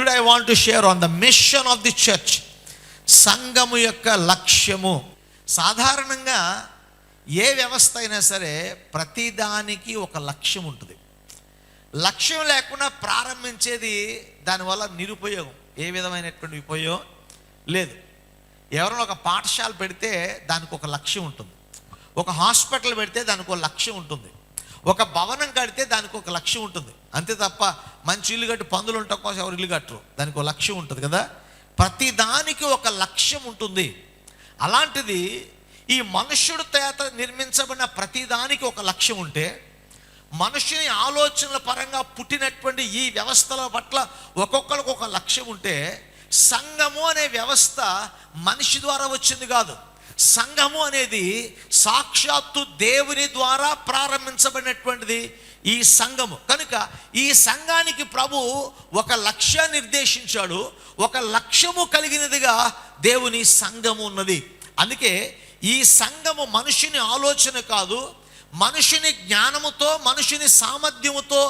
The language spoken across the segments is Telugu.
Today I want to share on the machine of the church. సంఘము యొక్క లక్ష్యము. సాధారణంగా ఏ వ్యవస్థ అయినా సరే ప్రతిదానికి ఒక లక్ష్యం ఉంటుంది. లక్ష్యం లేకుండా ప్రారంభించేది దానివల్ల నిరుపయోగం, ఏ విధమైనటువంటి ఉపయోగం లేదు. ఎవరైనా ఒక పాఠశాల పెడితే దానికి ఒక లక్ష్యం ఉంటుంది, ఒక హాస్పిటల్ పెడితే దానికి ఒక లక్ష్యం ఉంటుంది, ఒక భవనం కడితే దానికి ఒక లక్ష్యం ఉంటుంది. అంతే తప్ప మంచి ఇల్లు కట్టి పందులు ఉండటం కోసం ఎవరు ఇల్లు కట్టరు, దానికి ఒక లక్ష్యం ఉంటుంది కదా. ప్రతి దానికి ఒక లక్ష్యం ఉంటుంది. అలాంటిది ఈ మనుష్యుడు చేత నిర్మించబడిన ప్రతిదానికి ఒక లక్ష్యం ఉంటే, మనుషుని ఆలోచనల పరంగా పుట్టినటువంటి ఈ వ్యవస్థల పట్ల ఒక్కొక్కరికి ఒక లక్ష్యం ఉంటే, సంఘము అనే వ్యవస్థ మనిషి ద్వారా వచ్చింది కాదు. సంఘము అనేది సాక్షాత్తు దేవుని ద్వారా ప్రారంభించబడినటువంటిది ఈ సంఘము. కనుక ఈ సంఘానికి ప్రభు ఒక లక్ష్యాన్ని నిర్దేశించాడు. ఒక లక్ష్యము కలిగినదిగా దేవుని సంఘము ఉన్నది. అందుకే ఈ సంఘము మనుషుని ఆలోచన కాదు, మనుషుని జ్ఞానముతో, మనుషుని సామర్థ్యముతో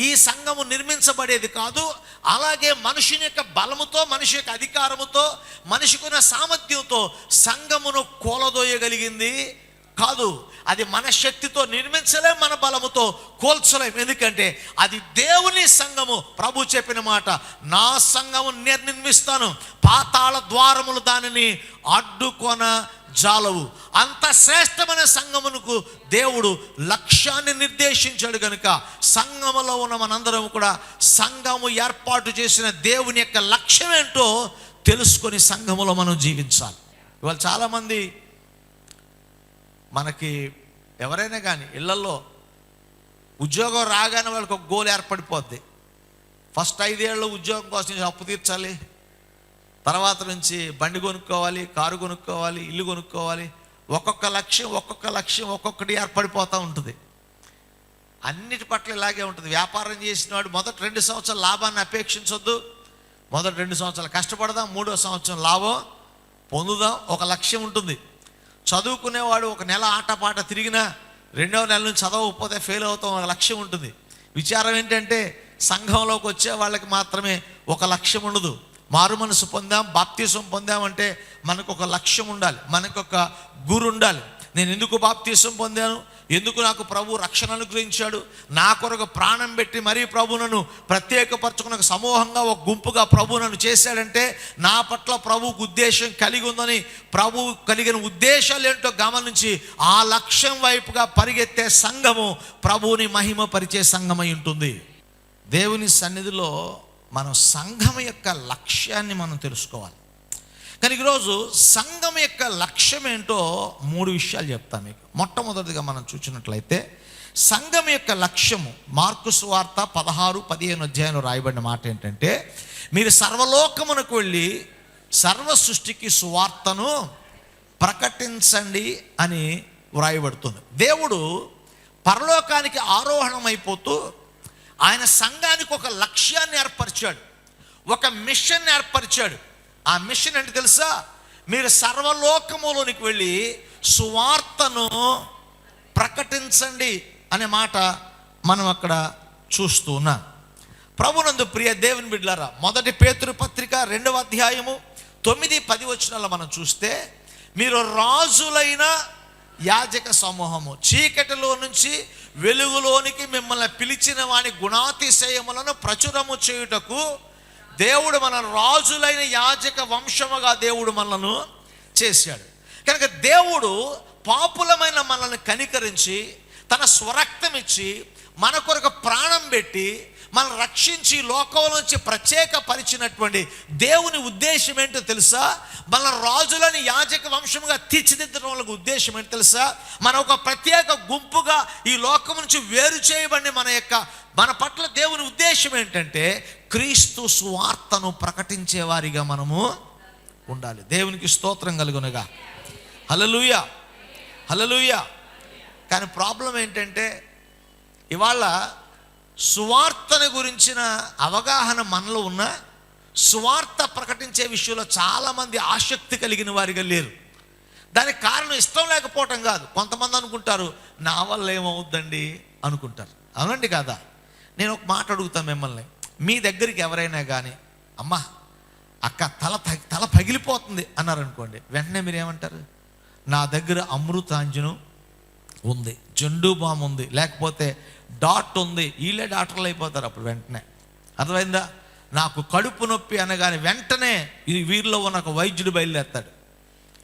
ఈ సంఘము నిర్మించబడేది కాదు. అలాగే మనుషుని యొక్క బలముతో, మనిషి యొక్క అధికారముతో, మనిషికున్న సామర్థ్యంతో సంఘమును కూలదోయగలిగింది కాదు. అది మన శక్తితో నిర్మించలేం, మన బలముతో కోల్చలేం. ఎందుకంటే అది దేవుని సంఘము. ప్రభు చెప్పిన మాట, నా సంఘము నిర్మిస్తాను, పాతాళ ద్వారములు దానిని అడ్డుకొన జాలవు. అంత శ్రేష్టమైన సంఘమునకు దేవుడు లక్ష్యాన్ని నిర్దేశించాడు. కనుక సంఘములో ఉన్న మనందరం కూడా సంఘము ఏర్పాటు చేసిన దేవుని యొక్క లక్ష్యం ఏంటో తెలుసుకొని సంఘములో మనం జీవించాలి. ఇవాళ చాలామంది మనకి ఎవరైనా కానీ ఇళ్లలో ఉద్యోగం రాగానే వాళ్ళకి ఒక గోల్ ఏర్పడిపోద్ది. ఫస్ట్ 5 ఏళ్ళు ఉద్యోగం కోసం అప్పు తీర్చాలి, తర్వాత నుంచి బండి కొనుక్కోవాలి, కారు కొనుక్కోవాలి, ఇల్లు కొనుక్కోవాలి. ఒక్కొక్క లక్ష్యం ఒక్కొక్కటి ఏర్పడిపోతూ ఉంటుంది. అన్నిటి పట్ల ఇలాగే ఉంటుంది. వ్యాపారం చేసినవాడు మొదటి 2 సంవత్సరాలు లాభాన్ని అపేక్షించొద్దు. మొదటి 2 సంవత్సరాలు కష్టపడదాం, 3వ సంవత్సరం లాభం పొందుదాం, ఒక లక్ష్యం ఉంటుంది. చదువుకునేవాడు ఒక నెల ఆటపాట తిరిగినా 2వ నెల నుంచి చదవకపోతే ఫెయిల్ అవుతాం, ఒక లక్ష్యం ఉంటుంది. విచారం ఏంటంటే సంఘంలోకి వచ్చే వాళ్ళకి మాత్రమే ఒక లక్ష్యం ఉండదు. మారు మనసు పొందాం, బాప్తీసం పొందామంటే మనకు ఒక లక్ష్యం ఉండాలి, మనకు ఒక గురు ఉండాలి. నేను ఎందుకు బాప్తీసం పొందాను, ఎందుకు నాకు ప్రభు రక్షణ అనుగ్రహించాడు, నా కొరకు ప్రాణం పెట్టి మరీ ప్రభు నన్ను ప్రత్యేకపరచుకున్న సమూహంగా ఒక గుంపుగా ప్రభు నన్ను చేశాడంటే నా పట్ల ప్రభువుకు ఉద్దేశం కలిగి ఉందని, ప్రభు కలిగిన ఉద్దేశాలు ఏంటో గమనించి ఆ లక్ష్యం వైపుగా పరిగెత్తే సంఘము ప్రభువుని మహిమపరిచే సంఘమై ఉంటుంది. దేవుని సన్నిధిలో మనం సంఘం యొక్క లక్ష్యాన్ని మనం తెలుసుకోవాలి. కానీ ఈరోజు సంఘం యొక్క లక్ష్యం ఏంటో 3 విషయాలు చెప్తాను మీకు. మొట్టమొదటిగా మనం చూసినట్లయితే సంఘం యొక్క లక్ష్యము మార్కు సువార్త 16-15 అధ్యాయంలో రాయబడిన మాట ఏంటంటే, మీరు సర్వలోకమునకు వెళ్ళి సర్వ సృష్టికి సువార్తను ప్రకటించండి అని వ్రాయబడుతుంది. దేవుడు పరలోకానికి ఆరోహణమైపోతూ ఆయన సంఘానికి ఒక లక్ష్యాన్ని ఏర్పరిచాడు, ఒక మిషన్ ఏర్పరిచాడు. ఆ మిషన్ ఏంటి తెలుసా? మీరు సర్వలోకములోనికి వెళ్ళి సువార్తను ప్రకటించండి అనే మాట మనం అక్కడ చూస్తూ ఉన్నాం. ప్రభునందు ప్రియ దేవుని బిడ్డలారా, 1 పేతురు పత్రిక 2వ అధ్యాయము 9-10 వచనాల్లో మనం చూస్తే, మీరు రాజులైన యాజక సమూహము, చీకటిలో నుంచి వెలుగులోనికి మిమ్మల్ని పిలిచిన వాని గుణాతిశయములను ప్రచురము చేయుటకు దేవుడు మన రాజులైన యాజక వంశముగా దేవుడు మనలను చేశాడు. కనుక దేవుడు పాపులమైన మనల్ని కనికరించి తన స్వరక్తం ఇచ్చి మన కొరకు ప్రాణం పెట్టి మనల్ని రక్షించి లోకం నుంచి ప్రత్యేకపరిచినటువంటి దేవుని ఉద్దేశం ఏంటో తెలుసా? మన రాజులని యాజక వంశముగా తీర్చిదిద్దడం వల్ల ఉద్దేశం ఏంటో తెలుసా? మన ఒక ప్రత్యేక గుంపుగా ఈ లోకం నుంచి వేరు చేయబడి మన పట్ల దేవుని ఉద్దేశం ఏంటంటే క్రీస్తు సువార్తను ప్రకటించే వారిగా మనము ఉండాలి. దేవునికి స్తోత్రం కలుగునుగా. హల్లెలూయా, హల్లెలూయా. కానీ ప్రాబ్లం ఏంటంటే ఇవాళ సువార్తను గురించిన అవగాహన మనలో ఉన్న, సువార్త ప్రకటించే విషయంలో చాలామంది ఆసక్తి కలిగిన వారిగా లేరు. దానికి కారణం ఇష్టం లేకపోవటం కాదు. కొంతమంది అనుకుంటారు నా వల్ల ఏమవుద్దండి అనుకుంటారు. అవునండి కాదా? నేను ఒక మాట అడుగుతాను మిమ్మల్ని, మీ దగ్గరికి ఎవరైనా కానీ అమ్మా అక్క తల పగిలిపోతుంది అన్నారు అనుకోండి, వెంటనే మీరు ఏమంటారు? నా దగ్గర అమృతాంజనం ఉంది, జండు బామ్ ఉంది, లేకపోతే డాట్ ఉంది. వీళ్ళే డాక్టర్లు అయిపోతారు అప్పుడు వెంటనే. అర్థమైందా? నాకు కడుపు నొప్పి అనగానే వెంటనే వీరిలో ఉన్న ఒక వైద్యుడు బయలుదేరుతాడు,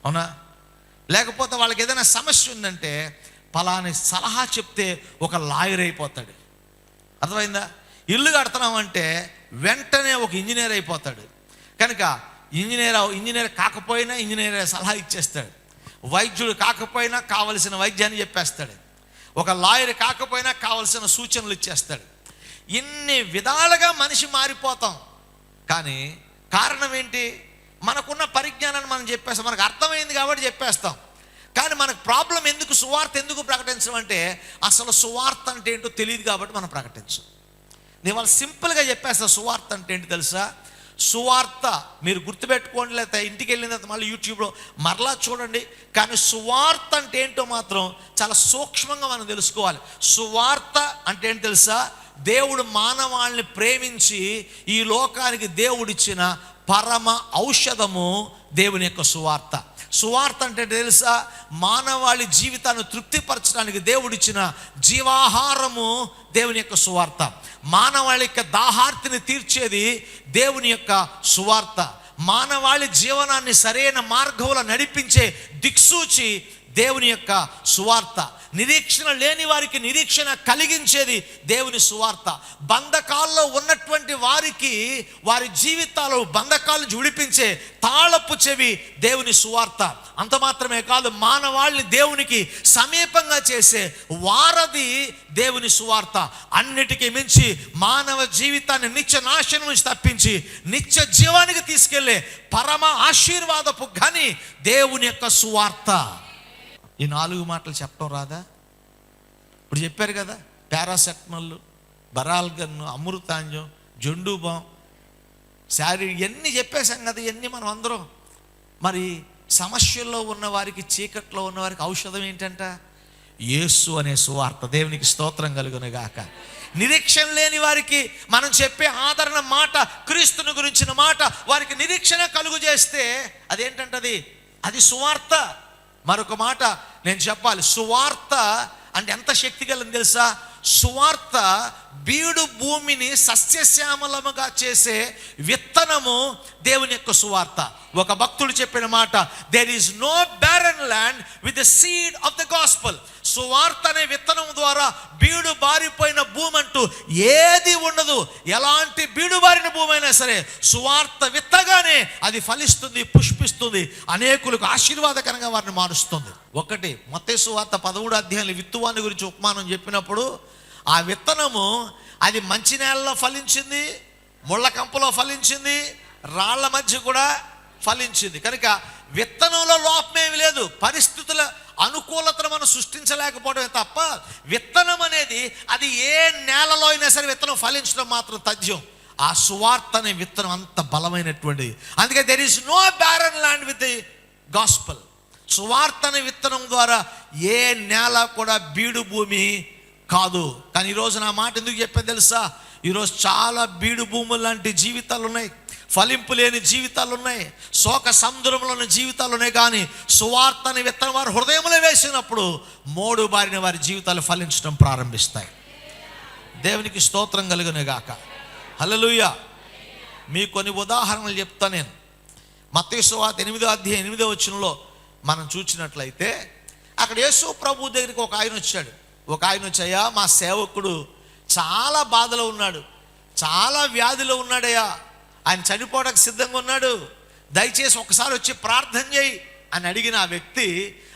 అవునా? లేకపోతే వాళ్ళకి ఏదైనా సమస్య ఉందంటే పలాని సలహా చెప్తే ఒక లాయర్ అయిపోతాడు. అర్థమైందా? ఇల్లు కడుతున్నామంటే వెంటనే ఒక ఇంజనీర్ అయిపోతాడు. కనుక ఇంజనీర్ కాకపోయినా ఇంజనీర్ సలహా ఇచ్చేస్తాడు. వైద్యుడు కాకపోయినా కావలసిన వైద్యాన్ని చెప్పేస్తాడు. ఒక లాయర్ కాకపోయినా కావలసిన సూచనలు ఇచ్చేస్తాడు. ఇన్ని విధాలుగా మనిషి మారిపోతాం. కానీ కారణం ఏంటి? మనకున్న పరిజ్ఞానాన్ని మనం చెప్పేస్తాం, మనకు అర్థమైంది కాబట్టి చెప్పేస్తాం. కానీ మనకు ప్రాబ్లం ఎందుకు? సువార్త ఎందుకు ప్రకటించడం అంటే అసలు సువార్త అంటే ఏంటో తెలియదు కాబట్టి మనం ప్రకటించం. నేను వాళ్ళు సింపుల్గా చెప్పేస్తా. సువార్త అంటే ఏంటి తెలుసా? సువార్త మీరు గుర్తుపెట్టుకోండి, లేకపోతే ఇంటికి వెళ్ళిన తర్వాత మళ్ళీ యూట్యూబ్లో మరలా చూడండి. కానీ సువార్త అంటే ఏంటో మాత్రం చాలా సూక్ష్మంగా మనం తెలుసుకోవాలి. సువార్త అంటే ఏంటి తెలుసా? దేవుడు మానవాళ్ళని ప్రేమించి ఈ లోకానికి దేవుడిచ్చిన పరమ ఔషధము దేవుని యొక్క సువార్త. సువార్త అంటే తెలుసా? మానవాళి జీవితాన్ని తృప్తిపరచడానికి దేవుడిచ్చిన జీవాహారము దేవుని యొక్క సువార్త. మానవాళి యొక్క దాహార్తిని తీర్చేది దేవుని యొక్క సువార్త. మానవాళి జీవనాన్ని సరైన మార్గంలో నడిపించే దిక్సూచి దేవుని యొక్క సువార్త. నిరీక్షణ లేని వారికి నిరీక్షణ కలిగించేది దేవుని సువార్త. బంధకాల్లో ఉన్నటువంటి వారికి వారి జీవితాలు బంధకాలను విడిపించే తాళపు చెవి దేవుని సువార్త. అంత మాత్రమే కాదు, మానవాళిని దేవునికి సమీపంగా చేసే వారధి దేవుని సువార్త. అన్నిటికీ మించి మానవ జీవితాన్ని నిత్య నాశనం నుంచి తప్పించి నిత్య జీవానికి తీసుకెళ్లే పరమ ఆశీర్వాదపు గని దేవుని యొక్క సువార్త. ఈ 4 మాటలు చెప్పడం రాదా? ఇప్పుడు చెప్పారు కదా, పారాసెటమాల్, బరాల్గన్, అమృతాంజం, జండు బామ్, శారీ, ఇవన్నీ చెప్పేశాం కదా. ఇవన్నీ మనం అందరం. మరి సమస్యల్లో ఉన్న వారికి, చీకట్లో ఉన్న వారికి ఔషధం ఏంటంట? యేసు అనే సువార్త. దేవునికి స్తోత్రం కలుగును గాక. నిరీక్షణ లేని వారికి మనం చెప్పే ఆదరణ మాట, క్రీస్తుని గురించిన మాట వారికి నిరీక్షణ కలుగు చేస్తే అదేంటంటది? అది సువార్త. మరొక మాట నేను చెప్పాలి. సువార్త అంటే ఎంత శక్తి కలిగింది తెలుసా? సువార్త బీడు భూమిని సస్యశ్యామలముగా చేసే విత్తనము దేవుని యొక్క సువార్త. ఒక భక్తుడు చెప్పిన మాట, there is no barren land with the seed of the gospel. సువార్త అనే విత్తనం ద్వారా బీడు బారిపోయిన భూమి అంటూ ఏది ఉండదు. ఎలాంటి బీడు బారిన భూమి అయినా సరే సువార్త విత్తగానే అది ఫలిస్తుంది, పుష్పిస్తుంది, అనేకులకు ఆశీర్వాదకరంగా వారిని మారుస్తుంది. ఒకటి మత్తయి సువార్త 13వ అధ్యాయంలో విత్తువాని గురించి ఉపమానం చెప్పినప్పుడు ఆ విత్తనము అది మంచి నేలలో ఫలించింది, ముళ్ళ కంపలో ఫలించింది, రాళ్ల మధ్య కూడా ఫలించింది. కనుక విత్తనంలో లోపమేమి లేదు. పరిస్థితుల అనుకూలతను మనం సృష్టించలేకపోవడమే తప్ప విత్తనం అనేది అది ఏ నేలలో అయినా సరే విత్తనం ఫలించడం మాత్రం తథ్యం. ఆ సువార్త అనే విత్తనం అంత బలమైనటువంటిది. అందుకే there is no barren land with the gospel. సువార్త అనే విత్తనం ద్వారా ఏ నేల కూడా బీడు భూమి కాదు. కానీ ఈరోజు నా మాట ఎందుకు చెప్పాను తెలుసా? ఈరోజు చాలా బీడు భూములు లాంటి జీవితాలు ఉన్నాయి, ఫలింపు లేని జీవితాలు ఉన్నాయి, శోక సముద్రంలోని జీవితాలు ఉన్నాయి. కానీ సువార్త అనే విత్తనం వారి హృదయంలో వేసినప్పుడు మోడు బారిన వారి జీవితాలు ఫలించడం ప్రారంభిస్తాయి. దేవునికి స్తోత్రం కలుగును గాక. హల్లెలూయా. మీ కొన్ని ఉదాహరణలు చెప్తా నేను. మత్తయి సువార్త 8వ అధ్యాయం 8వ వచనంలో మనం చూసినట్లయితే అక్కడ యేసు ప్రభు దగ్గరికి ఒక ఆయన వచ్చాడు. ఒక ఆయన వచ్చాయా, మా సేవకుడు చాలా బాధలో ఉన్నాడు, చాలా వ్యాధిలో ఉన్నాడయ్యా, ఆయన చనిపోవడానికి సిద్ధంగా ఉన్నాడు, దయచేసి ఒకసారి వచ్చి ప్రార్థన చేయి అని అడిగిన ఆ వ్యక్తి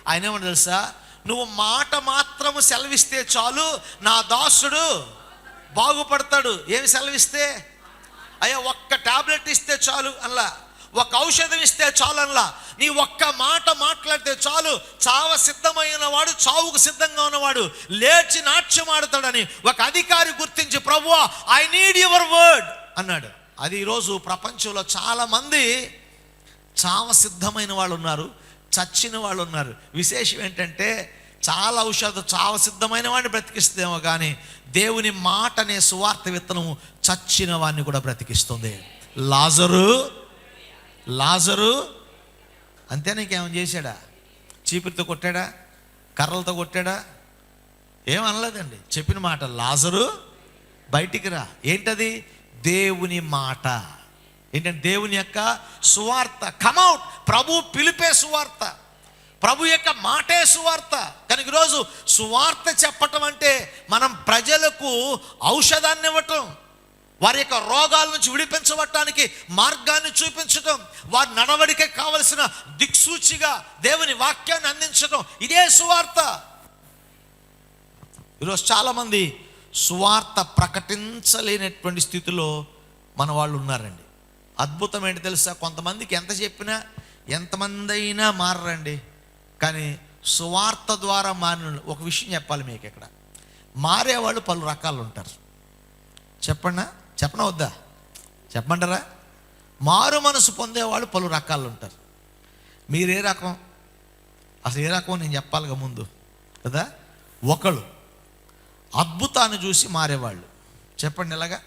ఆయన ఏమన్నా తెలుసా? నువ్వు మాట మాత్రము సెలవిస్తే చాలు, నా దాసుడు బాగుపడతాడు. ఏమి సెలవిస్తే? అయ్యా ఒక్క టాబ్లెట్ ఇస్తే చాలు అనలా, ఒక ఔషధం ఇస్తే చాలు అనలా. నీ ఒక్క మాట మాట్లాడితే చాలు, చావ సిద్ధమైన వాడు, చావుకు సిద్ధంగా ఉన్నవాడు లేచి నాట్యం ఆడతాడని ఒక అధికారి గుర్తించి, ప్రభువా ఐ నీడ్ యువర్ వర్డ్ అన్నాడు. అది ఈరోజు ప్రపంచంలో చాలామంది చావ సిద్ధమైన వాళ్ళు ఉన్నారు, చచ్చిన వాళ్ళు ఉన్నారు. విశేషం ఏంటంటే చాలా ఔషధం చావ సిద్ధమైన వాడిని బ్రతికిస్తుందేమో కానీ దేవుని మాట అనే సువార్త విత్తనము చచ్చిన వాడిని కూడా బ్రతికిస్తుంది. లాజరు లాజరు అంతే. నీకేమైనా చేశాడా? చీపురితో కొట్టాడా? కర్రలతో కొట్టాడా? ఏమనలేదండి. చెప్పిన మాట, లాజరు బయటికి రా. ఏంటది? దేవుని మాట. ఏంటంటే దేవుని యొక్క సువార్త. కమౌట్. ప్రభు పిలిపే సువార్త, ప్రభు యొక్క మాటే సువార్త. కనుక ఈరోజు సువార్త చెప్పటం అంటే మనం ప్రజలకు ఔషధాన్ని ఇవ్వటం, వారి యొక్క రోగాల నుంచి విడిపించబడటానికి మార్గాన్ని చూపించటం, వారి నడవడికి కావలసిన దిక్సూచిగా దేవుని వాక్యాన్ని అందించడం, ఇదే సువార్త. ఈరోజు చాలామంది సువార్త ప్రకటించలేనటువంటి స్థితిలో మన వాళ్ళు ఉన్నారండి. అద్భుతం ఏంటి తెలుసా? కొంతమందికి ఎంత చెప్పినా ఎంతమంది అయినా మారరండి. కానీ సువార్త ద్వారా మారిన ఒక విషయం చెప్పాలి మీకు. ఇక్కడ మారేవాళ్ళు పలు రకాలు ఉంటారు. చెప్పనా వద్దా? చెప్పమంటారా? మారు మనసు పొందేవాళ్ళు పలు రకాలు ఉంటారు. మీరే రకం? అసలు ఏ రకం నేను చెప్పాలిగా ముందు కదా. ఒకళ్ళు అద్భుతాన్ని చూసి మారేవాళ్ళు. చెప్పండి ఎలాగా?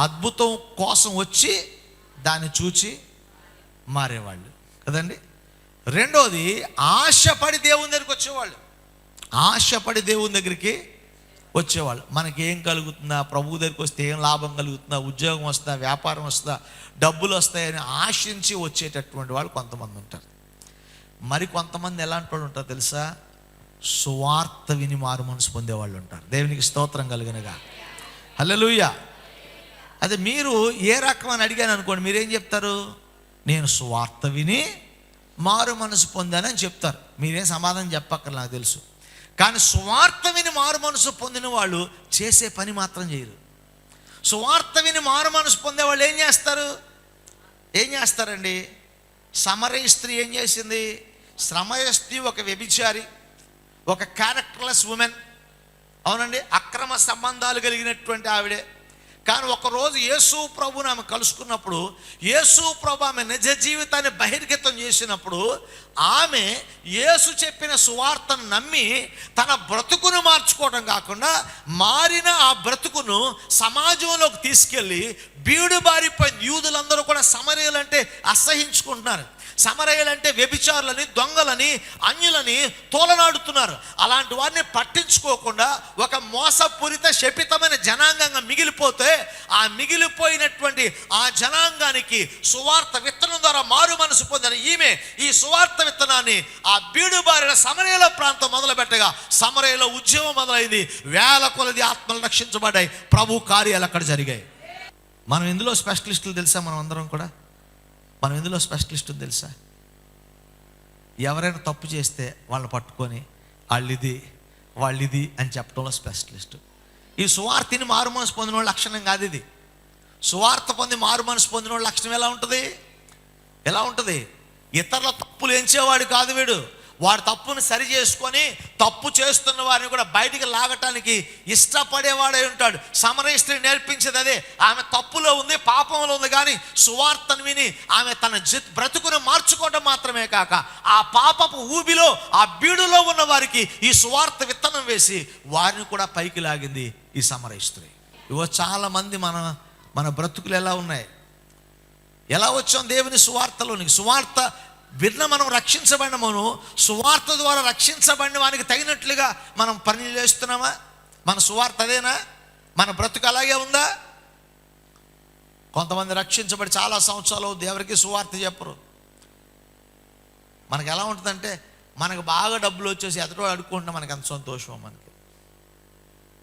అద్భుతం కోసం వచ్చి దాన్ని చూచి మారేవాళ్ళు కదండి. రెండోది ఆశపడి దేవుని దగ్గరికి వచ్చేవాళ్ళు. ఆశపడి దేవుని దగ్గరికి వచ్చేవాళ్ళు. మనకి ఏం కలుగుతుందా, ప్రభు దగ్గరికి వస్తే ఏం లాభం కలుగుతుందా, ఉద్యోగం వస్తుందా, వ్యాపారం వస్తుందా, డబ్బులు వస్తాయని ఆశించి వచ్చేటటువంటి వాళ్ళు కొంతమంది ఉంటారు. మరి కొంతమంది ఎలాంటి వాళ్ళు ఉంటారు తెలుసా? సువార్త విని మారు మనసు పొందేవాళ్ళు ఉంటారు. దేవునికి స్తోత్రం కలుగునుగా. హల్లెలూయా. అదే మీరు ఏ రకం అని అడిగాను అనుకోండి, మీరేం చెప్తారు? నేను సువార్త విని మారు మనసు పొందానని చెప్తారు. మీరేం సమాధానం చెప్పక్కర్ నాకు తెలుసు. కానీ సువార్త విని మారు మనసు పొందిన వాళ్ళు చేసే పని మాత్రం చేయరు. సువార్త విని మారు మనసు పొందే వాళ్ళు ఏం చేస్తారండి? సమరయ స్త్రీ ఏం చేసింది? సమరయ స్త్రీ ఒక వ్యభిచారి, ఒక క్యారెక్టర్లెస్ ఉమెన్. అవునండి, అక్రమ సంబంధాలు కలిగినటువంటి ఆవిడే. కానీ ఒకరోజు యేసు ప్రభుని ఆమె కలుసుకున్నప్పుడు, యేసు ప్రభు ఆమె నిజ జీవితాన్ని బహిర్గతం చేసినప్పుడు, ఆమె యేసు చెప్పిన సువార్తను నమ్మి తన బ్రతుకును మార్చుకోవడం కాకుండా మారిన ఆ బ్రతుకును సమాజంలోకి తీసుకెళ్ళి బీడు బారిపోయింది. యూదులందరూ కూడా సమరయులంటే అసహించుకుంటున్నారు. సమరయులంటే వ్యభిచారులని, దొంగలని, అన్యులని తోలనాడుతున్నారు. అలాంటి వారిని పట్టించుకోకుండా ఒక మోసపూరిత శపితమైన జనాంగంగా మిగిలిపోతే, ఆ మిగిలిపోయినటువంటి ఆ జనాంగానికి సువార్త విత్తనం ద్వారా మారు మనసు పొందిన ఈమె ఈ సువార్త విత్తనాన్ని ఆ బీడుబారిన సమరయుల ప్రాంతం మొదలుపెట్టగా సమరయుల ఉద్యమం మొదలైంది. వేల కొలది ఆత్మలు రక్షించబడ్డాయి. ప్రభు కార్యాలు అక్కడ జరిగాయి. మనం ఇందులో స్పెషలిస్టులు తెలుసా? మనం ఎందులో స్పెషలిస్ట్ తెలుసా? ఎవరైనా తప్పు చేస్తే వాళ్ళని పట్టుకొని వాళ్ళిది అని చెప్పడంలో స్పెషలిస్ట్. ఈ సువార్తని మారు మనసు పొందిన వాళ్ళ లక్షణం కాదు ఇది. సువార్త పొంది మారు మనసు పొందిన వాళ్ళ లక్షణం ఎలా ఉంటుంది? ఇతరుల తప్పులు ఎంచేవాడు కాదు వీడు. వాడు తప్పును సరి చేసుకొని తప్పు చేస్తున్న వారిని కూడా బయటికి లాగటానికి ఇష్టపడేవాడై ఉంటాడు. సమరయ స్త్రీ నేర్పించేది అదే. ఆమె తప్పులో ఉంది, పాపంలో ఉంది, కానీ సువార్తను విని ఆమె తన బ్రతుకును మార్చుకోవడం మాత్రమే కాక ఆ పాపపు ఊబిలో, ఆ బీడులో ఉన్న వారికి ఈ సువార్త విత్తనం వేసి వారిని కూడా పైకి లాగింది ఈ సమరయ స్త్రీ. ఇవో చాలా మంది మన బ్రతుకులు ఎలా ఉన్నాయి? ఎలా వచ్చాం దేవుని సువార్తలోనికి? సువార్త విన్న మనం రక్షించబడిన మనం సువార్త ద్వారా రక్షించబడిన వానికి తగినట్లుగా మనం పనులు చేస్తున్నామా? మన సువార్త అదేనా? మన బ్రతుకు అలాగే ఉందా? కొంతమంది రక్షించబడి చాలా సంవత్సరాలు ఎవరికి సువార్త చెప్పరు. మనకు ఎలా ఉంటుందంటే, మనకు బాగా డబ్బులు వచ్చేసి ఎదుటో అడుక్కుంటే మనకు అంత సంతోషం మనకి.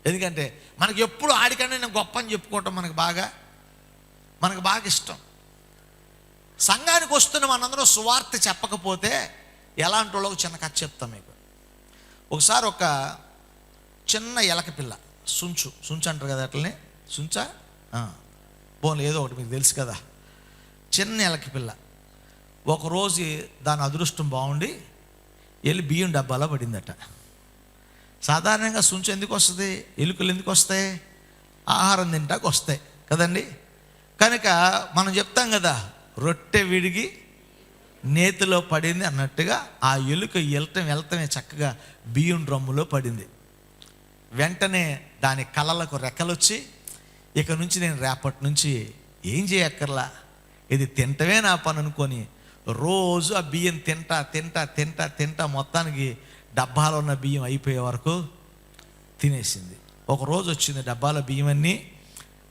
ఎందుకంటే మనకి ఎప్పుడు ఆడికన్నా నేను గొప్ప అని చెప్పుకోవటం మనకు బాగా ఇష్టం. సంఘానికి వస్తున్న మనందరం సువార్త చెప్పకపోతే ఎలాంటి వాళ్ళకి చిన్న కథ చెప్తాం మీకు. ఒకసారి ఒక చిన్న ఎలక పిల్ల, సుంచు అంటారు కదా, అట్లనే సుంచా బోన్లు ఏదో ఒకటి మీకు తెలుసు కదా. చిన్న ఎలక పిల్ల ఒకరోజు దాని అదృష్టం బాగుండి వెళ్ళి బియ్యం డబ్బాలో పడిందట. సాధారణంగా సుంచు ఎందుకు వస్తుంది? ఎలుకలు ఎందుకు వస్తాయి? ఆహారం తింటాకు వస్తాయి కదండి. కనుక మనం చెప్తాం కదా, రొట్టె విడిగి నేతిలో పడింది అన్నట్టుగా ఆ ఎలుక వెళ్తమే చక్కగా బియ్యం డ్రమ్ములో పడింది. వెంటనే దాని కళ్ళలకు రెక్కలొచ్చి, ఇక నుంచి నేను రేపటి నుంచి ఏం చేయక్కర్లా, ఇది తింటమే నా పని అనుకొని రోజు ఆ బియ్యం తింటా మొత్తానికి డబ్బాలో ఉన్న బియ్యం అయిపోయే వరకు తినేసింది. ఒక రోజు వచ్చింది, డబ్బాలో బియ్యం అన్నీ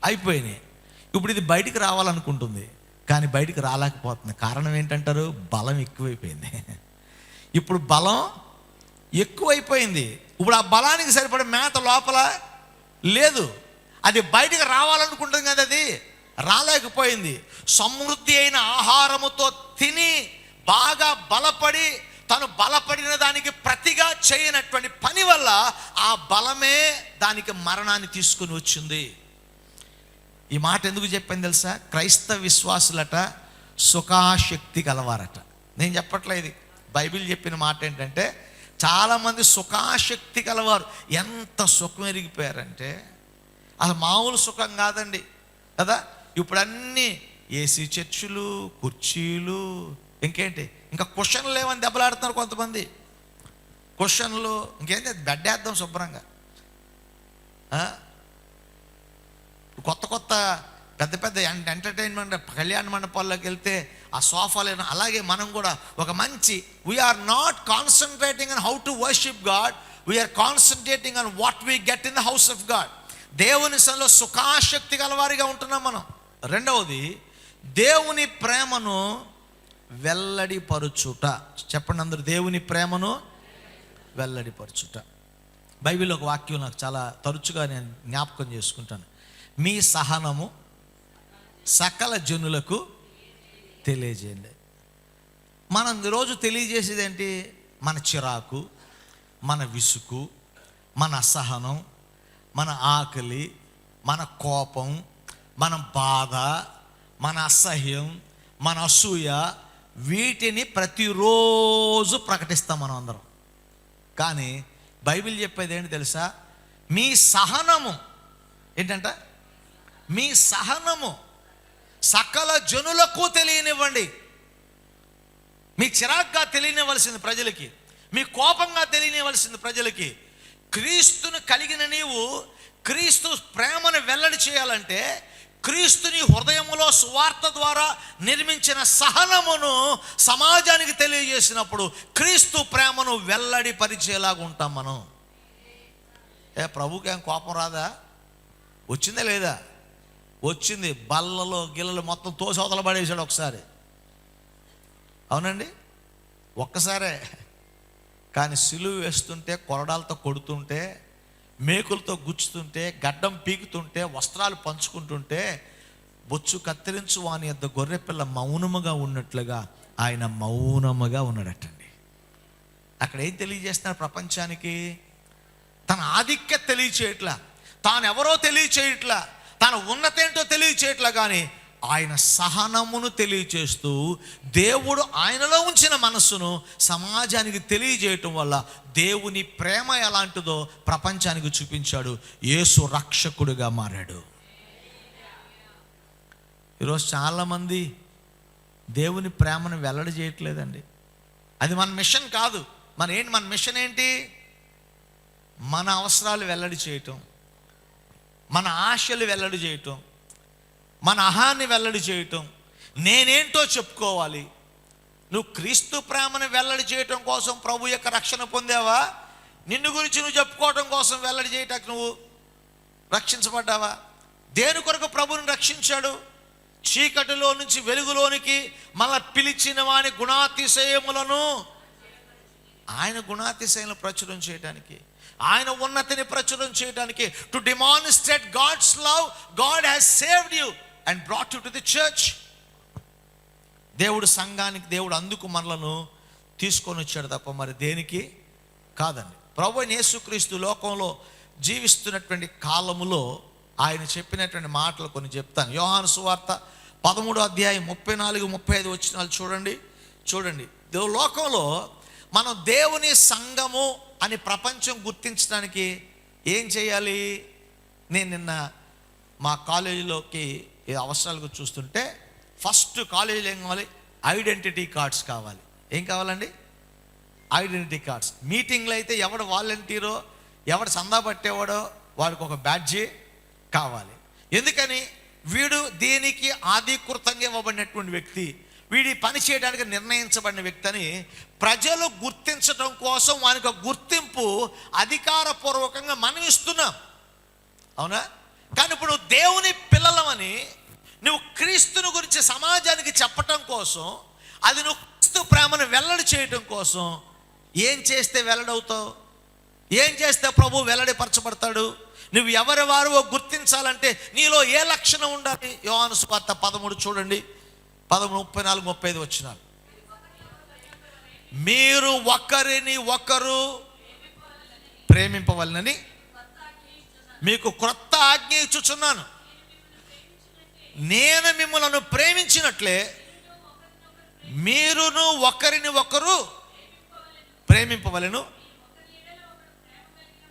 అయిపోయినాయి. ఇప్పుడు ఇది బయటికి రావాలనుకుంటుంది, కానీ బయటికి రాలేకపోతుంది. కారణం ఏంటంటారు? బలం ఎక్కువైపోయింది. ఇప్పుడు బలం ఎక్కువైపోయింది. ఇప్పుడు ఆ బలానికి సరిపడే మేత లోపల లేదు. అది బయటికి రావాలనుకుంటుంది కదా, అది రాలేకపోయింది. సమృద్ధి అయిన ఆహారముతో తిని బాగా బలపడి తను బలపడిన దానికి ప్రతిగా చేయనటువంటి పని వల్ల ఆ బలమే దానికి మరణాన్ని తీసుకుని వచ్చింది. ఈ మాట ఎందుకు చెప్పాను తెలుసా? క్రైస్తవ విశ్వాసులట సుఖాశక్తి గలవారట. నేను చెప్పట్లేదు, బైబిల్ చెప్పిన మాట ఏంటంటే చాలామంది సుఖాశక్తి గలవారు. ఎంత సుఖం ఎరిగిపోయారంటే అసలు మామూలు సుఖం కాదండి కదా. ఇప్పుడు అన్నీ ఏసీ చర్చిలు, కుర్చీలు, ఇంకేంటి ఇంకా కుషన్లు లేవని దెబ్బలాడుతున్నారు కొంతమంది. కుషన్లు ఇంకేంటి, బెడ్ వేద్దాం శుభ్రంగా. కొత్త పెద్ద ఎంటర్టైన్మెంట్ కళ్యాణ మండపాల్లోకి వెళ్తే ఆ సోఫాలు. అలాగే మనం కూడా ఒక మంచి, we are not concentrating on how to worship God, we are concentrating on what we get in the house of God. దేవుని సన్నిధిలో సుఖాశక్తి గలవారిగా ఉంటున్నాం మనం. రెండవది, దేవుని ప్రేమను వెల్లడిపరుచుట. చెప్పండి అందరూ, దేవుని ప్రేమను వెల్లడిపరుచుట. బైబిల్లో ఒక వాక్యం నాకు చాలా తరచుగా నేను జ్ఞాపకం చేసుకుంటాను. మీ సహనము సకల జనులకు తెలియజేయండి. మనం ఈరోజు తెలియజేసేది ఏంటి? మన చిరాకు, మన విసుగు, మన అసహనం, మన ఆకలి, మన కోపం, మన బాధ, మన అసహ్యం, మన అసూయ, వీటిని ప్రతిరోజు ప్రకటిస్తాం మనం అందరం. కానీ బైబిల్ చెప్పేది ఏంటి తెలుసా? మీ సహనము ఏంటంట? మీ సహనము సకల జనులకు తెలియనివ్వండి. మీ చిరాగ్గా తెలియనివ్వాల్సింది ప్రజలకి, మీ కోపంగా తెలియనివ్వాల్సింది ప్రజలకి. క్రీస్తును కలిగిన నీవు క్రీస్తు ప్రేమను వెల్లడి చేయాలంటే క్రీస్తుని హృదయములో సువార్త ద్వారా నిర్మించిన సహనమును సమాజానికి తెలియజేసినప్పుడు క్రీస్తు ప్రేమను వెల్లడి పరిచేలాగా ఉంటాం మనం. ప్రభుకి ఏం కోపం రాదా? వచ్చిందా లేదా? వచ్చింది. బల్లలో గిల్లలు మొత్తం తోసి అవతల పడేసాడు ఒకసారి. అవునండి, ఒక్కసారే. కానీ సిలువ వేస్తుంటే, కొరడాలతో కొడుతుంటే, మేకులతో గుచ్చుతుంటే, గడ్డం పీకుతుంటే, వస్త్రాలు పంచుకుంటుంటే, బొచ్చు కత్తిరించు వాని యొద్ద గొర్రెపిల్ల మౌనముగా ఉన్నట్లుగా ఆయన మౌనముగా ఉన్నాడటండి. అక్కడ ఏం తెలియజేస్తున్నారు ప్రపంచానికి? తన ఆధిక్యత తెలియచేయట్లా, తానెవరో తెలియచేయట్లా, తన ఉన్నతేంటో తెలియచేయట్లా, కానీ ఆయన సహనమును తెలియచేస్తూ దేవుడు ఆయనలో ఉంచిన మనస్సును సమాజానికి తెలియజేయటం వల్ల దేవుని ప్రేమ ఎలాంటిదో ప్రపంచానికి చూపించాడు. యేసు రక్షకుడిగా మారాడు. ఈరోజు చాలామంది దేవుని ప్రేమను వెల్లడి చేయట్లేదండి. అది మన మిషన్ కాదు. మన మిషన్ ఏంటి? మన అవసరాలు వెల్లడి చేయటం, మన ఆశలు వెల్లడి చేయటం, మన అహాన్ని వెల్లడి చేయటం, నేనేంటో చెప్పుకోవాలి. నువ్వు క్రీస్తు ప్రేమను వెల్లడి చేయటం కోసం ప్రభు యొక్క రక్షణ పొందావా? నిన్ను గురించి నువ్వు చెప్పుకోవటం కోసం వెల్లడి చేయటానికి నువ్వు రక్షించబడ్డావా? దేని కొరకు ప్రభుని రక్షించాడు? చీకటిలో నుంచి వెలుగులోనికి మళ్ళా పిలిచిన వాని గుణాతిశయములను, ఆయన గుణాతిశయములను ప్రచురం చేయడానికి, ఆయన ఉన్నతిని ప్రచురం చేయడానికి, to demonstrate God's love. God has saved you and brought you to the church. దేవుడు సంఘానికి, దేవుడు అందుకు మనలను తీసుకొని వచ్చాడు తప్ప మరి దేనికి కాదండి. ప్రభువైన యేసుక్రీస్తు లోకంలో జీవిస్తున్నటువంటి కాలములో ఆయన చెప్పినటువంటి మాటలు కొన్ని చెప్తాను. యోహాను సువార్త 13వ అధ్యాయం 34-35 వచనాలు చూడండి. లోకంలో మనం దేవుని సంఘము అని ప్రపంచం గుర్తించడానికి ఏం చేయాలి? నేను నిన్న మా కాలేజీలోకి అవసరాలకు చూస్తుంటే ఫస్ట్ కాలేజీలో ఏం కావాలి? ఐడెంటిటీ కార్డ్స్ కావాలి. ఏం కావాలండి? Identity cards. మీటింగ్లో అయితే ఎవడు వాలంటీరో, ఎవడు సందా పట్టేవాడో వాడికి ఒక బ్యాడ్జీ కావాలి. ఎందుకని? వీడు దీనికి ఆధికృతంగా ఇవ్వబడినటువంటి వ్యక్తి, వీడి పని చేయడానికి నిర్ణయించబడిన వ్యక్తి అని ప్రజలు గుర్తించడం కోసం వానికి గుర్తింపు అధికారపూర్వకంగా మనం ఇస్తున్నాం, అవునా? కానీ ఇప్పుడు దేవుని పిల్లలమని నువ్వు క్రీస్తుని గురించి సమాజానికి చెప్పటం కోసం, అది నువ్వు క్రీస్తు ప్రేమను వెల్లడి చేయటం కోసం ఏం చేస్తే వెల్లడవుతావు? ఏం చేస్తే ప్రభు వెల్లడిపరచబడతాడు? నువ్వు ఎవరి వారు గుర్తించాలంటే నీలో ఏ లక్షణం ఉండాలి? యోహాను సువార్త 13 చూడండి, 34-35 వచనాలు. మీరు ఒకరిని ఒకరు ప్రేమింపవలనని మీకు క్రొత్త ఆజ్ఞ ఇచ్చుచున్నాను. నేను మిమ్మల్ని ప్రేమించినట్లే మీరును ఒకరిని ఒకరు ప్రేమింపవలెను.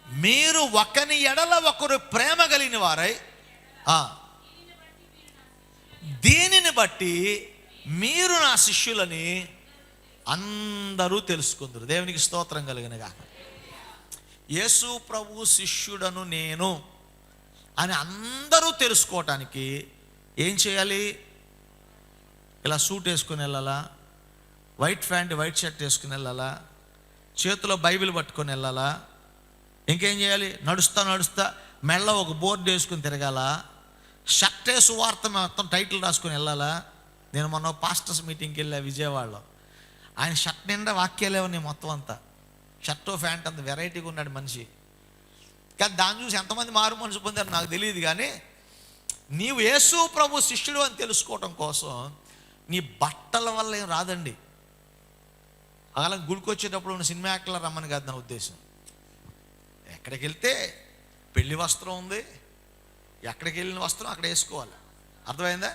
మీరు ఒకని ఎడల ఒకరు ప్రేమ కలిగిన వారై దీనిని బట్టి మీరు నా శిష్యులని అందరూ తెలుసుకుందరు. దేవునికి స్తోత్రం కలుగునుగా. యేసు ప్రభు శిష్యుడను నేను అని అందరూ తెలుసుకోవటానికి ఏం చేయాలి? ఇలా సూట్ వేసుకుని వెళ్ళాలా, వైట్ ప్యాంట్ వైట్ షర్ట్ వేసుకుని వెళ్ళాలా, చేతిలో బైబిల్ పట్టుకొని వెళ్ళాలా, ఇంకేం చేయాలి? నడుస్తా మెళ్ళ ఒక బోర్డు వేసుకుని తిరగాల, షర్ట్ సువార్త మొత్తం టైటిల్ రాసుకొని వెళ్ళాలా. నేను మొన్న పాస్టర్స్ మీటింగ్కి వెళ్ళా విజయవాడలో. ఆయన షర్ట్ నిండా వాక్యాలే ఉన్నాయి మొత్తం అంతా, షర్టు ప్యాంట్ అంత వెరైటీగా ఉన్నాడు మనిషి. కానీ దాన్ని చూసి ఎంతమంది మారు మనసు పొందారు నాకు తెలియదు. కానీ నీవు యేసు ప్రభు శిష్యుడు అని తెలుసుకోవటం కోసం నీ బట్టల వల్ల ఏం రాదండి. అలా గుడికి వచ్చేటప్పుడు ఉన్న సినిమా యాక్టర్లు రమ్మని కాదు నా ఉద్దేశం. ఎక్కడికి వెళ్తే పెళ్లి వస్త్రం ఉంది, ఎక్కడికి వెళ్ళిన వస్త్రం అక్కడ వేసుకోవాలి, అర్థమైందా?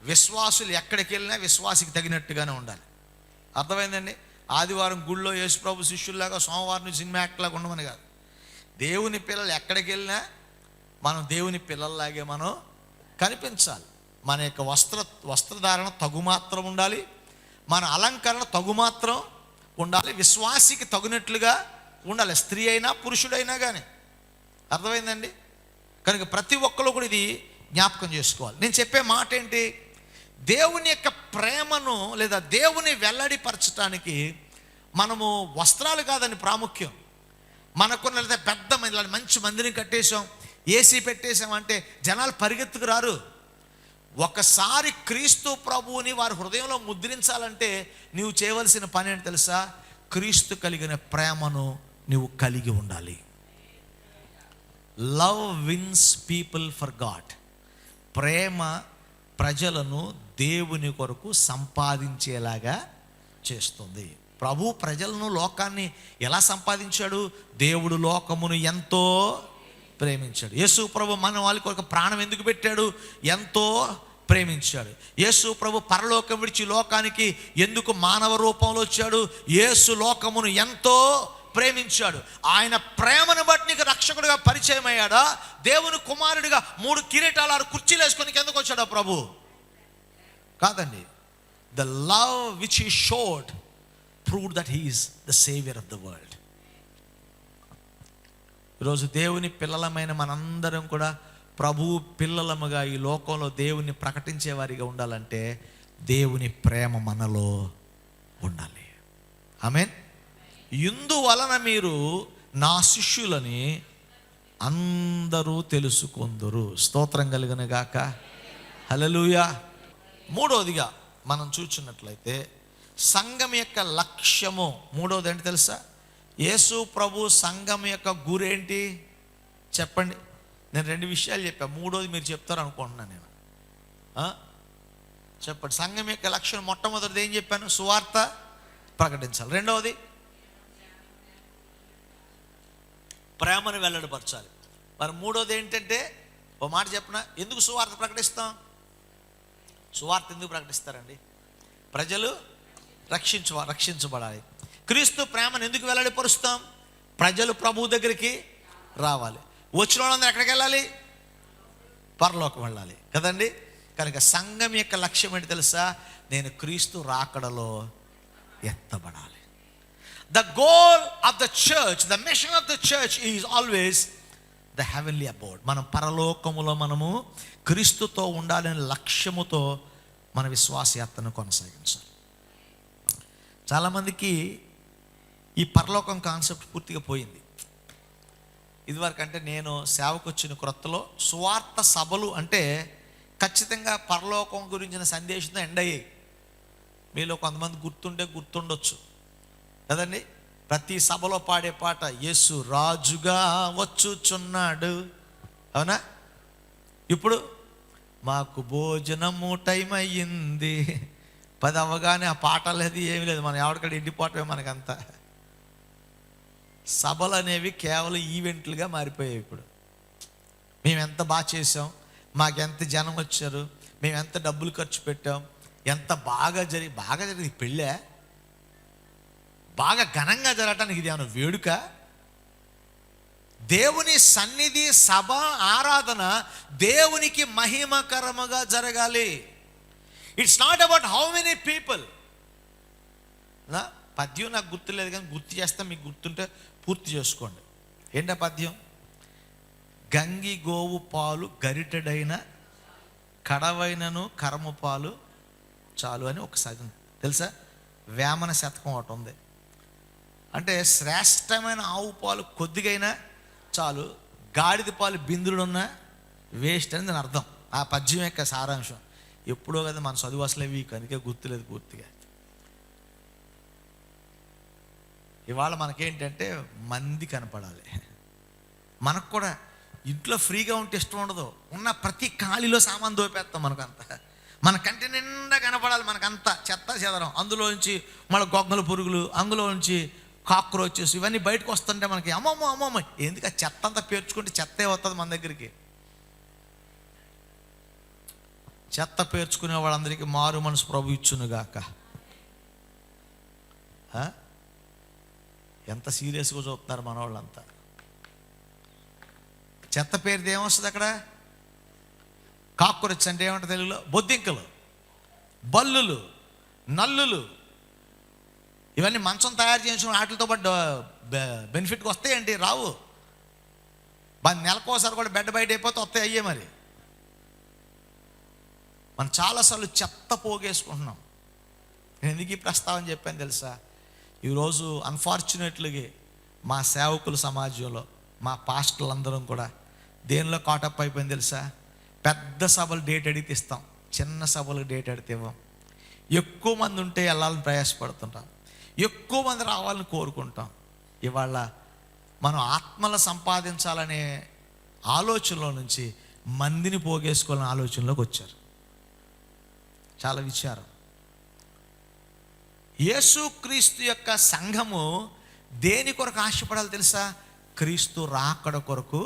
విశ్వాసులు ఎక్కడికి వెళ్ళినా విశ్వాసికి తగినట్టుగానే ఉండాలి, అర్థమైందండి? ఆదివారం గుళ్ళో యేసు ప్రభు శిష్యుల్లాగా, సోమవారం సినిమా యాక్టర్లాగా ఉండమని కాదు. దేవుని పిల్లలు ఎక్కడికి వెళ్ళినా మనం దేవుని పిల్లల్లాగే మనం కనిపించాలి. మన యొక్క వస్త్రధారణ తగుమాత్రం ఉండాలి, మన అలంకరణ తగుమాత్రం ఉండాలి, విశ్వాసికి తగినట్లుగా ఉండాలి, స్త్రీ అయినా పురుషుడైనా కానీ, అర్థమైందండి? కనుక ప్రతి ఒక్కరు కూడా ఇది జ్ఞాపకం చేసుకోవాలి. నేను చెప్పే మాట ఏంటి? దేవుని యొక్క ప్రేమను లేదా దేవుని వెల్లడిపరచడానికి మనము వస్త్రాలు కాదని ప్రాముఖ్యం. మనకున్న లేదా పెద్ద మంచి మందిరం కట్టేసాం, ఏసీ పెట్టేసాం అంటే జనాలు పరిగెత్తుకు రారు. ఒకసారి క్రీస్తు ప్రభువుని వారి హృదయంలో ముద్రించాలంటే నీవు చేయవలసిన పని ఏంటి తెలుసా? క్రీస్తు కలిగిన ప్రేమను నువ్వు కలిగి ఉండాలి. Love wins people for God. ప్రేమ ప్రజలను దేవుని కొరకు సంపాదించేలాగా చేస్తుంది. ప్రభు ప్రజలను, లోకాన్ని ఎలా సంపాదించాడు? దేవుడు లోకమును ఎంతో ప్రేమించాడు. యేసు ప్రభు మన వాళ్ళ కొరకు ప్రాణం ఎందుకు పెట్టాడు? ఎంతో ప్రేమించాడు. యేసు ప్రభు పరలోకం విడిచి లోకానికి ఎందుకు మానవ రూపంలో వచ్చాడు? యేసు లోకమును ఎంతో ప్రేమించాడు. ఆయన ప్రేమను బట్టి నీకు రక్షకుడిగా పరిచయం అయ్యాడా? దేవుని కుమారుడిగా 3 కిరీటాలు 6 కుర్చీలు వేసుకొని ఎందుకు వచ్చాడా ప్రభు? కాదండి. The love which he showed proved that he is the savior of the world. ఈరోజు దేవుని పిల్లలమైన మనందరం కూడా ప్రభు పిల్లలముగా ఈ లోకంలో దేవుని ప్రకటించే వారిగా ఉండాలంటే దేవుని ప్రేమ మనలో ఉండాలి. ఆమేన్. ఇందువలన మీరు నా శిష్యులని అందరూ తెలుసుకొందురు. స్తోత్రం కలుగును గాక. హల్లెలూయా. మూడోదిగా మనం చూచున్నట్లయితే సంఘం యొక్క లక్ష్యము, మూడోది ఏంటి తెలుసా? యేసు ప్రభు సంఘం యొక్క గురేంటి చెప్పండి. నేను 2 విషయాలు చెప్పాను, మూడోది మీరు చెప్తారు అనుకుంటున్నాను నేను. చెప్పండి. సంఘం యొక్క లక్ష్యం మొట్టమొదటిది ఏం చెప్పాను? సువార్త ప్రకటించాలి. రెండవది ప్రేమను వెల్లడిపరచాలి. మరి మూడోది ఏంటంటే, ఓ మాట చెప్పనా, ఎందుకు సువార్త ప్రకటిస్తాం? సువార్త ఎందుకు ప్రకటిస్తారండి? ప్రజలు రక్షించబడాలి. క్రీస్తు ప్రేమను ఎందుకు వెల్లడిపరుస్తాం? ప్రజలు ప్రభు దగ్గరికి రావాలి. వచ్చిన వాళ్ళందరూ ఎక్కడికి వెళ్ళాలి? పరలోకం వెళ్ళాలి కదండి. కనుక సంఘం యొక్క లక్ష్యం ఏంటి తెలుసా? నేను క్రీస్తు రాకడలో ఎత్తబడాలి. The goal of the church, the mission of the church is always the heavenly అబోర్డ్. మనం పరలోకములో మనము క్రీస్తుతో ఉండాలనే లక్ష్యముతో మన విశ్వాసయాత్రను కొనసాగించాలి. చాలామందికి ఈ పరలోకం కాన్సెప్ట్ పూర్తిగా పోయింది. ఇదివరకు అంటే నేను సేవకు వచ్చిన క్రొత్తలో సువార్త సభలు అంటే ఖచ్చితంగా పరలోకం గురించిన సందేశంతో ఎండ్ అయ్యాయి. మీలో కొంతమంది గుర్తుండొచ్చు కదండి. ప్రతి సభలో పాడే పాట యేసు రాజుగా వచ్చుచున్నాడు, అవునా? ఇప్పుడు మాకు భోజనము టైం అయ్యింది, 10 అవ్వగానే ఆ పాట లేదు, ఏమీ లేదు, మనం ఎవరికక్కడ ఎండిపోవటమే మనకంతా. సభలు అనేవి కేవలం ఈవెంట్లుగా మారిపోయాయి. ఇప్పుడు మేము ఎంత బాగా చేసాం, మాకెంత జనం వచ్చారు, మేము ఎంత డబ్బులు ఖర్చు పెట్టాం, ఎంత బాగా జరిగింది పెళ్ళే, బాగా ఘనంగా జరగటానికి ఇది ఏమైనా వేడుక? దేవుని సన్నిధి సభ ఆరాధన దేవునికి మహిమకరముగా జరగాలి. It's not about how many people. నా పద్యం నాకు గుర్తులేదు కానీ గుర్తు చేస్తే మీకు గుర్తుంటే పూర్తి చేసుకోండి. ఏంటా పద్యం? గంగి గోవు పాలు గరిటెడైన కడవైనను కరము పాలు చాలు అని ఒకసారి తెలుసా? వేమన శతకం ఒకటి ఉంది. అంటే శ్రేష్టమైన ఆవు పాలు కొద్దిగైనా చాలు, గాడిద పాలు బిందులున్నా వేస్ట్ అని దాని అర్థం. ఆ పద్యం యొక్క సారాంశం. ఎప్పుడో కదా మన చదువు అసలే వీక్, అందుకే గుర్తులేదు పూర్తిగా. ఇవాళ మనకేంటంటే మంది కనపడాలి. మనకు కూడా ఇంట్లో ఫ్రీగా ఉంటే ఇష్టం ఉండదు. ఉన్న ప్రతి ఖాళీలో సామాన్ దోపేస్తాం. మనకంతా మన కంటి నిండా కనపడాలి. మనకంతా చెత్త చెదరం, అందులోంచి మళ్ళీ గొంగల పురుగులు, అందులోంచి కాక్రోచెస్ ఇవన్నీ బయటకు వస్తుంటే మనకి అమ్మమ్మ ఎందుకు ఆ చెత్త అంతా పేర్చుకుంటే చెత్తే వస్తుంది మన దగ్గరికి. చెత్త పేర్చుకునే వాళ్ళందరికీ మారు మనసు ప్రభు ఇచ్చునుగాక. ఎంత సీరియస్గా చూస్తున్నారు మన వాళ్ళంతా. చెత్త పేరుది ఏమొస్తుంది అక్కడ? కాక్రోచ్ అంటే ఏమంటారు తెలుగులో? బొద్దింకలు, బల్లులు, నల్లులు. ఇవన్నీ మంచం తయారు చేయించుకుని వాటితో పాటు బెనిఫిట్కి వస్తాయండి? రావు. నెలకోసారి కూడా బెడ్ బయట అయిపోతే వస్తాయి అయ్యే. మరి మనం చాలాసార్లు చెత్త పోగేసుకుంటున్నాం. నేను ఎందుకు ఈ ప్రస్తావన చెప్పాను తెలుసా? ఈరోజు అన్ఫార్చునేట్లీగా మా సేవకుల సమాజంలో మా పాస్టర్లు అందరం కూడా దేనిలో కాటప్ అయిపోయింది తెలుసా? పెద్ద సభలు డేట్ అడిగితే ఇస్తాం, చిన్న సభలు డేట్ అడిగితే ఇవ్వం. ఎక్కువ మంది ఉంటే వెళ్ళాలని ప్రయాసపడుతుంటాం, ఎక్కువ మంది రావాలని కోరుకుంటాం. ఇవాళ మనం ఆత్మలు సంపాదించాలనే ఆలోచనలో నుంచి మందిని పోగేసుకోవాలనే ఆలోచనలోకి వచ్చారు. చాలా విచారం. యేసుక్రీస్తు యొక్క సంఘము దేని కొరకు ఆశపడాలి తెలుసా? క్రీస్తు రాకడ కొరకు.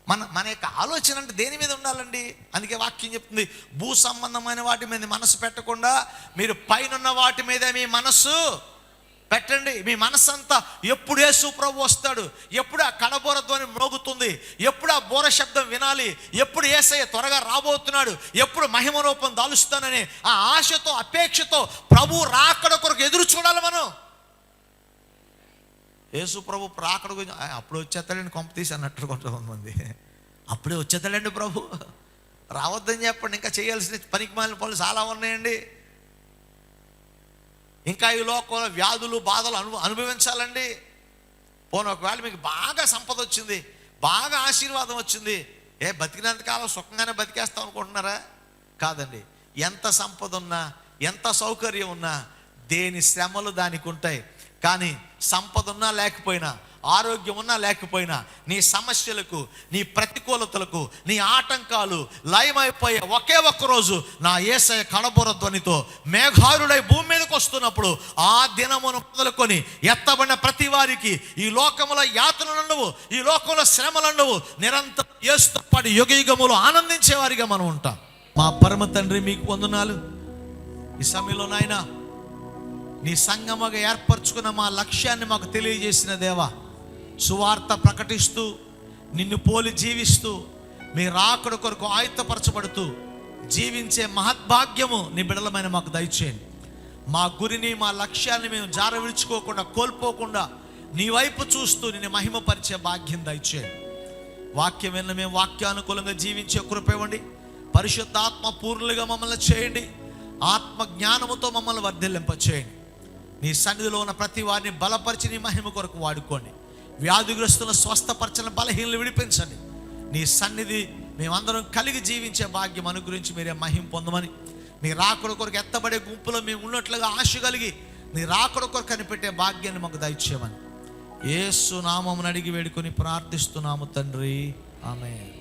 మన యొక్క ఆలోచన అంటే దేని మీద ఉండాలండి? అందుకే వాక్యం చెప్తుంది, భూ సంబంధమైన వాటి మీద మనసు పెట్టకుండా మీరు పైనున్న వాటి మీద మీ మనస్సు పెట్టండి. మీ మనసు అంతా ఎప్పుడు యేసు ప్రభు వస్తాడు, ఎప్పుడు ఆ కడబోర ధ్వని మ్రోగుతుంది, ఎప్పుడు ఆ బోర శబ్దం వినాలి, ఎప్పుడు యేసయ్య త్వరగా రాబోతున్నాడు, ఎప్పుడు మహిమ రూపం దాలుస్తానని ఆ ఆశతో అపేక్షతో ప్రభు రాకడ కొరకు ఎదురు చూడాలి మనం. యేసు ప్రభు రాకడ గురించి అప్పుడు వచ్చేస్తాడండి కొంప తీసి అన్నట్టు కొంతమంది. అప్పుడే వచ్చేస్తాడండి ప్రభు, రావద్దని చెప్పండి. ఇంకా చేయాల్సిన పనికి మాలిన పనులు చాలా ఉన్నాయండి. ఇంకా ఈ లోకంలో వ్యాధులు బాధలు అనుభవించాలండి. పోనీ ఒకవేళ మీకు బాగా సంపద వచ్చింది, బాగా ఆశీర్వాదం వచ్చింది, బతికినంతకాలం సుఖంగానే బతికేస్తాం అనుకుంటున్నారా? కాదండి. ఎంత సంపద ఉన్నా, ఎంత సౌకర్యం ఉన్నా దేని శ్రమలు దానికి ఉంటాయి. కానీ సంపద ఉన్నా లేకపోయినా, ఆరోగ్యం ఉన్నా లేకపోయినా, నీ సమస్యలకు, నీ ప్రతికూలతలకు, నీ ఆటంకాలు లయమైపోయే ఒకే ఒక్క రోజు నా యేసయ్య కడబోర ధ్వనితో మేఘారుడై భూమి మీదకి వస్తున్నప్పుడు ఆ దినమును మొదలుకొని ఎత్తబడిన ప్రతి వారికి ఈ లోకములో యాతనలు ఉండవు, ఈ లోకంలో శ్రమలు ఉండవు. నిరంతరం యేసుతో పాటు యుగయుగములు ఆనందించే వారిగా మనం ఉంటాం. మా పరమ తండ్రి మీకు వందనాలు. ఈ సమయంలో నాయనా నీ సంఘముగా ఏర్పరచుకున్న మా లక్ష్యాన్ని మాకు తెలియజేసిన దేవా, సువార్త ప్రకటిస్తూ నిన్ను పోలి జీవిస్తూ మీ రాకడ కొరకు ఆయుత్తపరచబడుతూ జీవించే మహద్భాగ్యము నీ బిడలమైన మాకు దయచేయండి. మా గురిని, మా లక్ష్యాన్ని మేము జార విడుచుకోకుండా, కోల్పోకుండా నీ వైపు చూస్తూ నిన్ను మహిమపరిచే భాగ్యం దయచేయండి. వాక్యం విన్న మేము వాక్యానుకూలంగా జీవించే కృప ఇవ్వండి. పరిశుద్ధాత్మ పూర్ణులుగా మమ్మల్ని చేయండి. ఆత్మ జ్ఞానముతో మమ్మల్ని వర్ధిల్లింప చేయండి. నీ సన్నిధిలో ఉన్న ప్రతి వారిని బలపరిచి నీ మహిమ కొరకు వాడుకోండి. వ్యాధిగ్రస్తులను స్వస్థపరచని, బలహీనలు విడిపించండి. నీ సన్నిధి మేమందరం కలిగి జీవించే భాగ్యం అనుగ్రహించి మీరే మహిమ పొందమని, నీ రాకడ కొరకు ఎత్తబడే గుంపులో మేము ఉన్నట్లుగా ఆశ కలిగి నీ రాకడ కొరకు కనిపెట్టే భాగ్యాన్ని మాకు దయచేయమని యేసు నామమున అడిగి వేడుకొని ప్రార్థిస్తున్నాము తండ్రి. ఆమేన్.